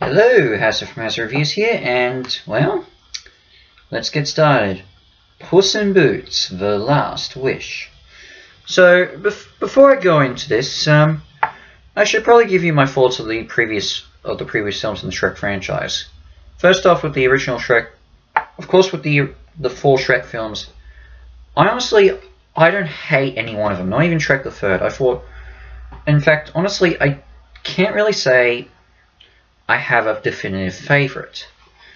Hello, House of Mouse Reviews here, and, well, let's get started. Puss in Boots, The Last Wish. So, before I go into this, I should probably give you my thoughts of the previous films in the Shrek franchise. First off, with the original Shrek, of course with the four Shrek films, I don't hate any one of them, not even Shrek the Third. In fact, honestly, I can't really say I have a definitive favorite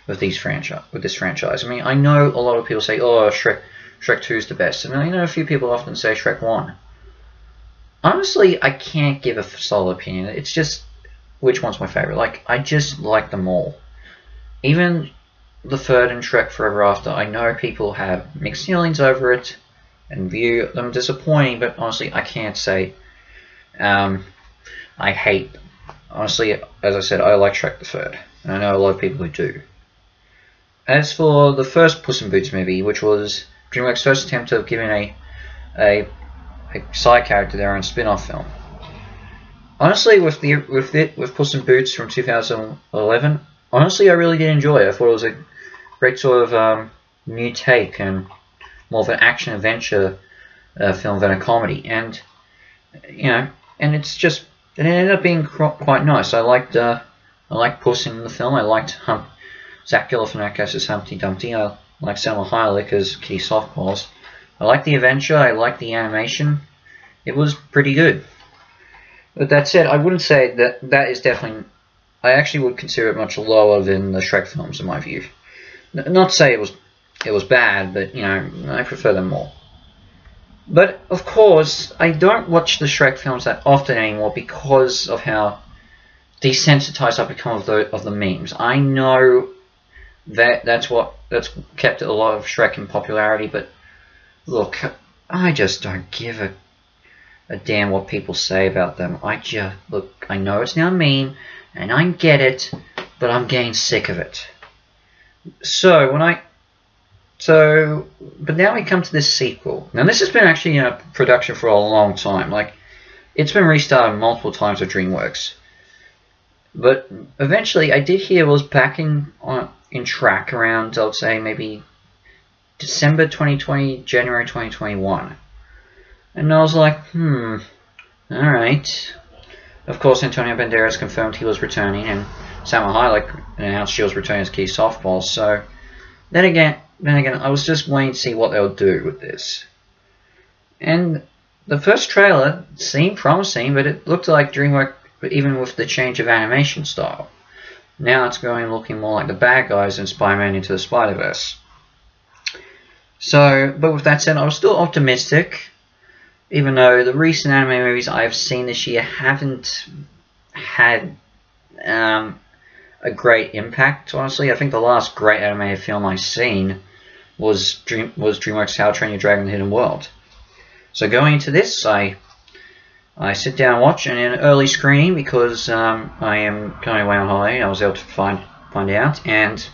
with this franchise. I mean, I know a lot of people say, "Oh, Shrek 2 is the best," and I know a few people often say Shrek 1. Honestly, I can't give a solid opinion. It's just which one's my favorite. Like, I just like them all. Even the third and Shrek Forever After, I know people have mixed feelings over it and view them disappointing, but honestly, I can't say I hate them. Honestly, as I said, I like Shrek the Third, and I know a lot of people who do. As for the first Puss in Boots movie, which was DreamWorks' first attempt of giving a side character their own spin-off film. Honestly, with Puss in Boots from 2011, honestly, I really did enjoy it. I thought it was a great sort of new take and more of an action-adventure film than a comedy, and it ended up being quite nice. I liked Puss in the film. I liked Zach Galifianakis as Humpty Dumpty. I liked Selma Hayek as Kitty Softballs. I liked the adventure. I liked the animation. It was pretty good. But that said, I wouldn't say that is definitely. I actually would consider it much lower than the Shrek films in my view. Not to say it was bad, but I prefer them more. But of course, I don't watch the Shrek films that often anymore because of how desensitized I've become of the memes. I know that's kept a lot of Shrek in popularity, but look, I just don't give a damn what people say about them. I know it's now a meme, and I get it, but I'm getting sick of it. But now we come to this sequel. Now this has been actually in production for a long time. Like, it's been restarted multiple times with DreamWorks. But eventually, I did hear it was back in track around, I would say, maybe December 2020, January 2021. And I was like, alright. Of course, Antonio Banderas confirmed he was returning, and Salma Hayek announced she was returning as Kitty Softballs. So, then again, I was just waiting to see what they'll do with this. And the first trailer seemed promising, but it looked like DreamWorks, even with the change of animation style. Now it's looking more like the bad guys in Spider-Man Into the Spider-Verse. But with that said, I was still optimistic, even though the recent anime movies I've seen this year haven't had a great impact, honestly. I think the last great animated film I've seen was DreamWorks' How to Train Your Dragon: The Hidden World. So going into this, I sit down and watch, and in an early screening, because I am going away on holiday, I was able to find out, and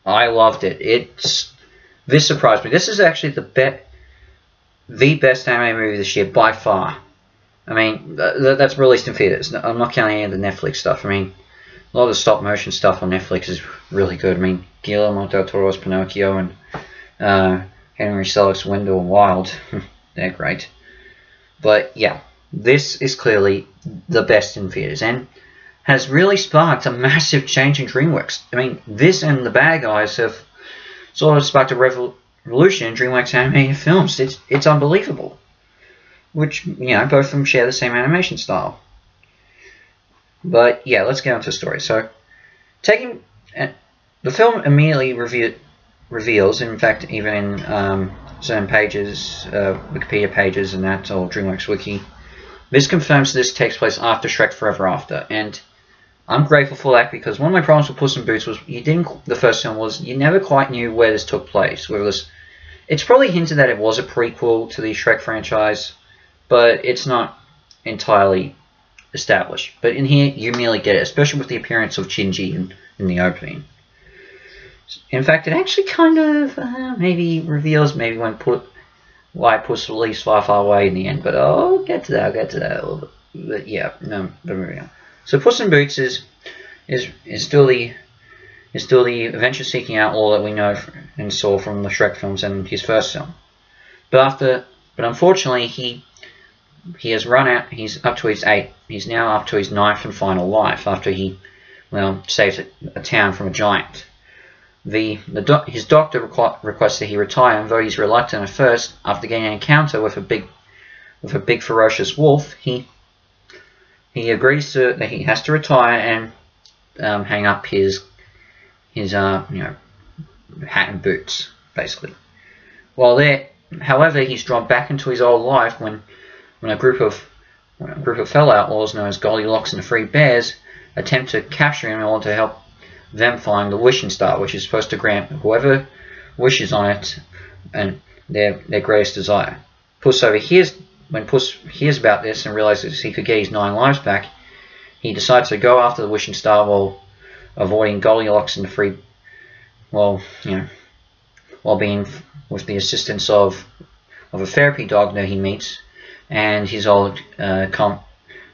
I loved it. This surprised me. This is actually the best anime movie this year by far. I mean, that's released in theaters. I'm not counting any of the Netflix stuff. I mean, a lot of the stop motion stuff on Netflix is really good. I mean, Guillermo del Toro's Pinocchio and Henry Selick's Wendell and Wild, they're great. But yeah, this is clearly the best in theaters and has really sparked a massive change in DreamWorks. I mean, this and The Bad Guys have sort of sparked a revolution in DreamWorks animated films. It's unbelievable. Which, both of them share the same animation style. But yeah, let's get on to the story. So, the film immediately reveals, in fact, even in certain pages, Wikipedia pages and that, or DreamWorks Wiki, this confirms this takes place after Shrek Forever After. And I'm grateful for that, because one of my problems with Puss in Boots was the first film was you never quite knew where this took place. It's probably hinted that it was a prequel to the Shrek franchise, but it's not entirely established. But in here, you merely get it, especially with the appearance of Gingy in the opening. In fact, it actually kind of maybe reveals why Puss leaves far, far away in the end. But I'll get to that. A little bit. But yeah, no. But moving on. So Puss in Boots is still the adventure-seeking outlaw that we know and saw from the Shrek films and his first film. But unfortunately, he has run out. He's up to his He's now up to his 9th and final life after he, well, saves a town from a giant. His doctor requests that he retire, and though he's reluctant at first, after getting an encounter with a big ferocious wolf, he agrees that he has to retire and hang up his hat and boots, basically. While there, however, he's drawn back into his old life when a group of fellow outlaws known as Goldilocks and the Three Bears attempt to capture him in order to help them find the wishing star, which is supposed to grant whoever wishes on it and their greatest desire. When Puss hears about this and realizes he could get his 9 lives back, he decides to go after the wishing star while avoiding Goldilocks and the Three, while being with the assistance of a therapy dog that he meets and his old femme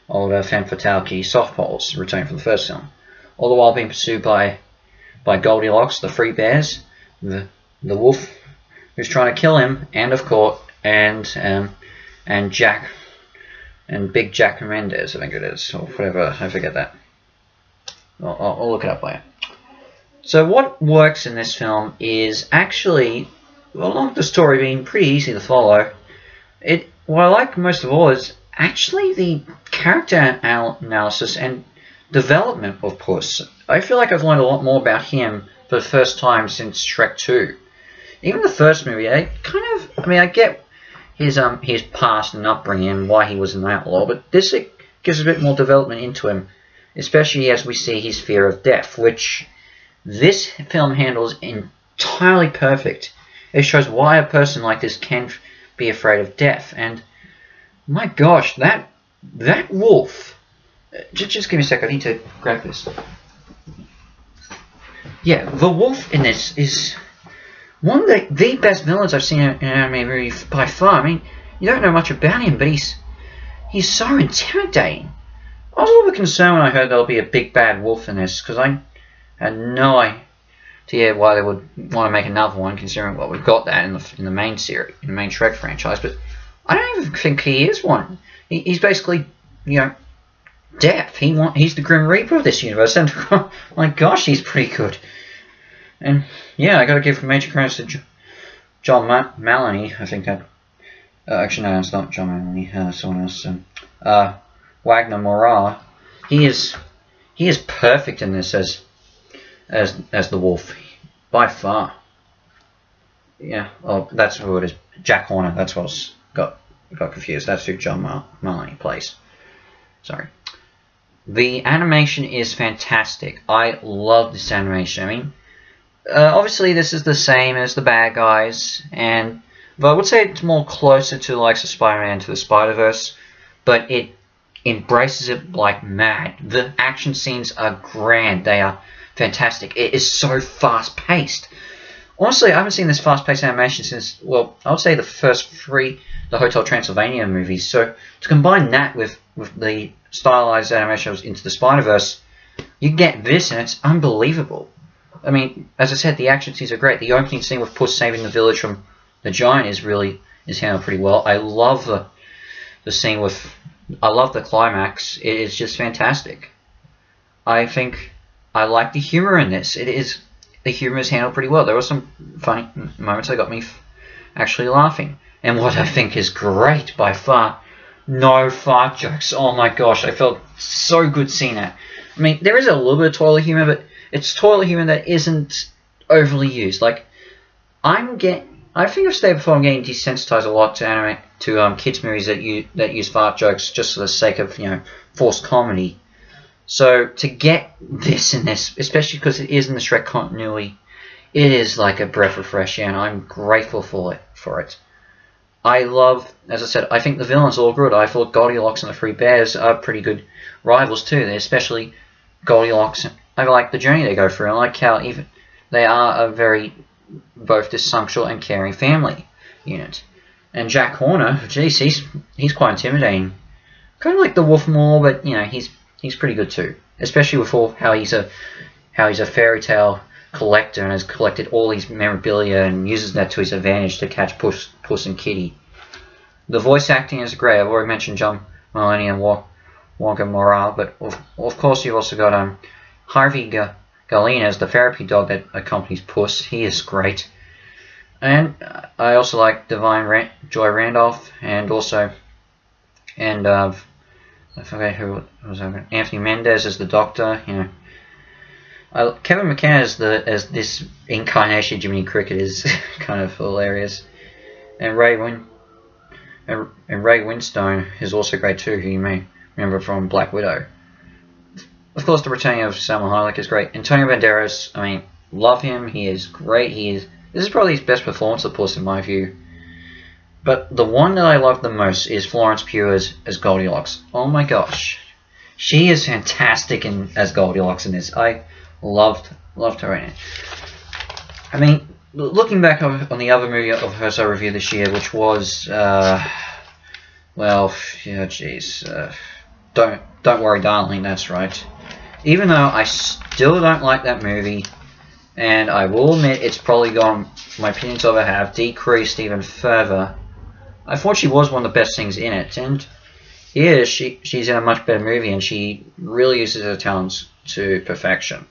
fatale kitty Softballs, returning from the first film. All the while being pursued by Goldilocks, the Three Bears, the wolf who's trying to kill him, and of course, and Jack, and Big Jack Mendes, I think it is, or whatever, I forget that. I'll look it up later. So what works in this film is actually, along with the story being pretty easy to follow, what I like most of all is actually the character analysis and development of Puss. I feel like I've learned a lot more about him for the first time since Shrek 2. Even the first movie, I get his past and upbringing and why he was an outlaw, but this gives a bit more development into him, especially as we see his fear of death, which this film handles entirely perfect. It shows why a person like this can be afraid of death, and my gosh, that wolf. Just give me a sec, I need to grab this. Yeah, the wolf in this is one of the best villains I've seen in an anime movie by far. I mean, you don't know much about him, but he's so intimidating. I was a little bit concerned when I heard there'll be a big bad wolf in this, because I had no idea why they would want to make another one, considering what we've got that in the main series, in the main Shrek franchise. But I don't even think he is one. He's basically, death. He's the Grim Reaper of this universe, and my gosh, he's pretty good. And yeah, I got to give major credits to John Maloney. I think that. Actually, no, it's not John Maloney. Someone else. Wagner Moura. He is perfect in this as the wolf, by far. Yeah. Oh, that's who it is. Jack Horner. That's what I got confused. That's who John Maloney plays. Sorry. The animation is fantastic. I love this animation. I mean, obviously this is the same as the bad guys, but I would say it's more closer to like Spider-Man to the Spider-Verse, but it embraces it like mad. The action scenes are grand. They are fantastic. It is so fast-paced. Honestly, I haven't seen this fast-paced animation since, well, I would say the first 3, the Hotel Transylvania movies. So to combine that with the stylized animation of Into the Spider-Verse, you get this, and it's unbelievable. I mean, as I said, the action scenes are great. The opening scene with Puss saving the village from the giant is handled pretty well. I love the scene I love the climax. It is just fantastic. I think I like the humor in this. The humor is handled pretty well. There were some funny moments that got me actually laughing. And what I think is great by far, no fart jokes. Oh my gosh, I felt so good seeing that. I mean, there is a little bit of toilet humor, but it's toilet humor that isn't overly used. Like, I think I've stated before, I'm getting desensitized a lot to kids movies that use fart jokes just for the sake of forced comedy. So to get this in this, especially because it is in the Shrek continuity, it is like a breath of fresh air, and I'm grateful for it. I love, as I said, I think the villains are all good. I thought Goldilocks and the Three Bears are pretty good rivals too. They're especially Goldilocks. I like the journey they go through. I like how even they are a very both dysfunctional and caring family unit. And Jack Horner, geez, he's quite intimidating. Kind of like the wolf more, but he's he's pretty good too, especially with all how he's a fairy tale collector and has collected all these memorabilia and uses that to his advantage to catch Puss and Kitty. The voice acting is great. I've already mentioned John Mulaney and Wonka Morale, but of course you've also got Harvey Galena as the therapy dog that accompanies Puss. He is great. And I also like Divine Joy Randolph, and I forget who was over. Anthony Mendez as the Doctor. You know, Kevin McKenna as this incarnation of Jiminy Cricket is kind of hilarious, and Ray Winstone is also great too, who you may remember from Black Widow. Of course, the returning of Salma Hayek is great. Antonio Banderas, I mean, love him. He is great. This is probably his best performance of Puss in my view. But the one that I love the most is Florence Pugh as Goldilocks. Oh my gosh, she is fantastic as Goldilocks in this. I loved her in it. I mean, looking back on the other movie of hers I reviewed this year, which was well, yeah, jeez, don't worry, darling. That's right. Even though I still don't like that movie, and I will admit it's probably gone, my opinions of it have decreased even further, I thought she was one of the best things in it, and yeah, she's in a much better movie, and she really uses her talents to perfection.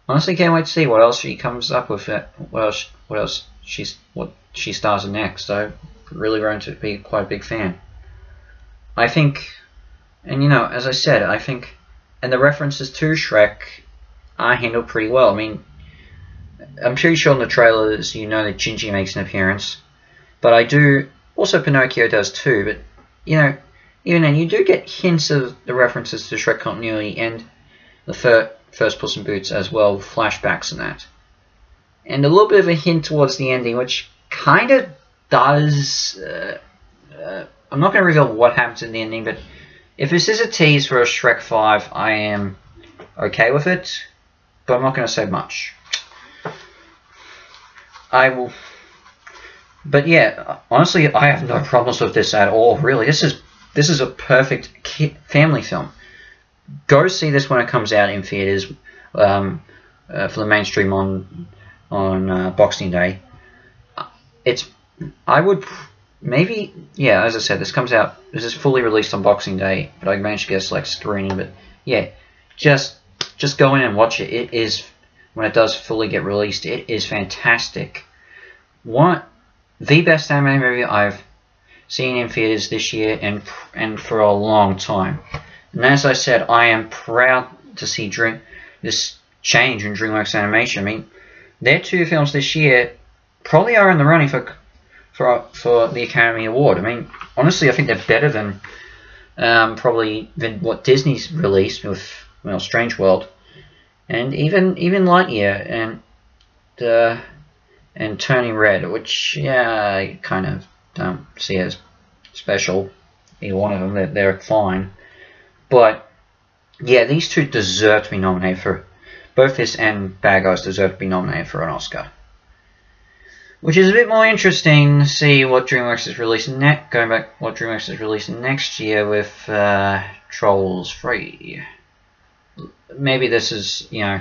Honestly, can't wait to see what else she comes up with. What she stars in next. I'm really going to be quite a big fan. I think, and you know, as I said, I think, and the references to Shrek are handled pretty well. I mean, I'm pretty sure in the trailers you know that Gingy makes an appearance, but I do also Pinocchio does too. But you know, even then you do get hints of the references to Shrek continuity and the first Puss in Boots as well, flashbacks and that, and a little bit of a hint towards the ending, which kind of does. I'm not going to reveal what happens in the ending, but if this is a tease for a Shrek 5, I am okay with it, but I'm not going to say much. I will, but yeah, honestly, I have no problems with this at all. Really, this is a perfect family film. Go see this when it comes out in theaters for the mainstream on Boxing Day. I would maybe, yeah, as I said, this is fully released on Boxing Day, but I managed to get a select screening. But yeah, just go in and watch it. It is, when it does fully get released, it is fantastic. The best anime movie I've seen in theaters this year and for a long time. And as I said, I am proud to see this change in DreamWorks Animation. I mean, their two films this year probably are in the running for the Academy Award. I mean, honestly, I think they're better than probably than what Disney's released with, well, Strange World, and even Lightyear and Turning Red, which, yeah, I kind of don't see as special. Either one of them, they're fine. But yeah, these two deserve to be nominated for, both this and Bad Guys deserve to be nominated for an Oscar. Which is a bit more interesting to see what DreamWorks is releasing what DreamWorks is releasing next year with Trolls 3. Maybe this is, you know,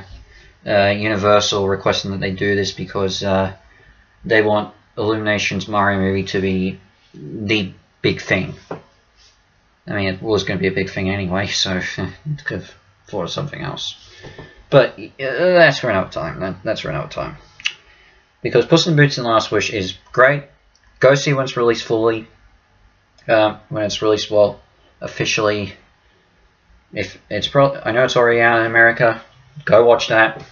Universal requesting that they do this because they want Illumination's Mario movie to be the big thing. I mean, it was going to be a big thing anyway, so could have thought of something else. But that's for another time. That's for another time. Because Puss in Boots and Last Wish is great. Go see when it's released fully. When it's released, well, officially. If it's I know it's already out in America. Go watch that.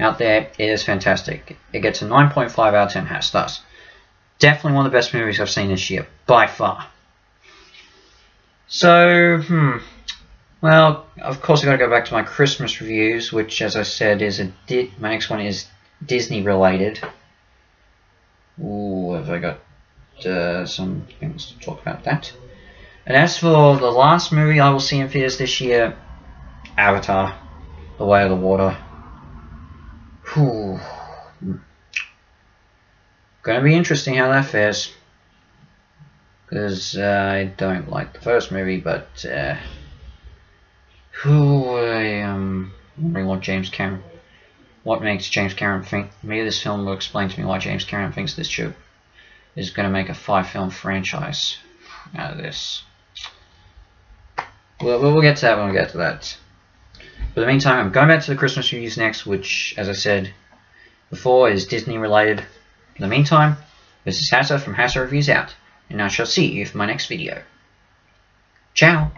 Out there, it is fantastic. It gets a 9.5 out of 10 hat stars. Definitely one of the best movies I've seen this year, by far. So, well, of course I've got to go back to my Christmas reviews, which, as I said, is my next one is Disney related. Ooh, have I got some things to talk about that? And as for the last movie I will see in theaters this year, Avatar: The Way of the Water. Whew. Gonna be interesting how that fares. Because I don't like the first movie, but Wondering what makes James Cameron think. Maybe this film will explain to me why James Cameron thinks this show is going to make a 5-film franchise out of this. We'll get to that when we get to that. But in the meantime, I'm going back to the Christmas reviews next, which, as I said before, is Disney related. In the meantime, this is Hassa from Hassa Reviews out, and I shall see you for my next video. Ciao!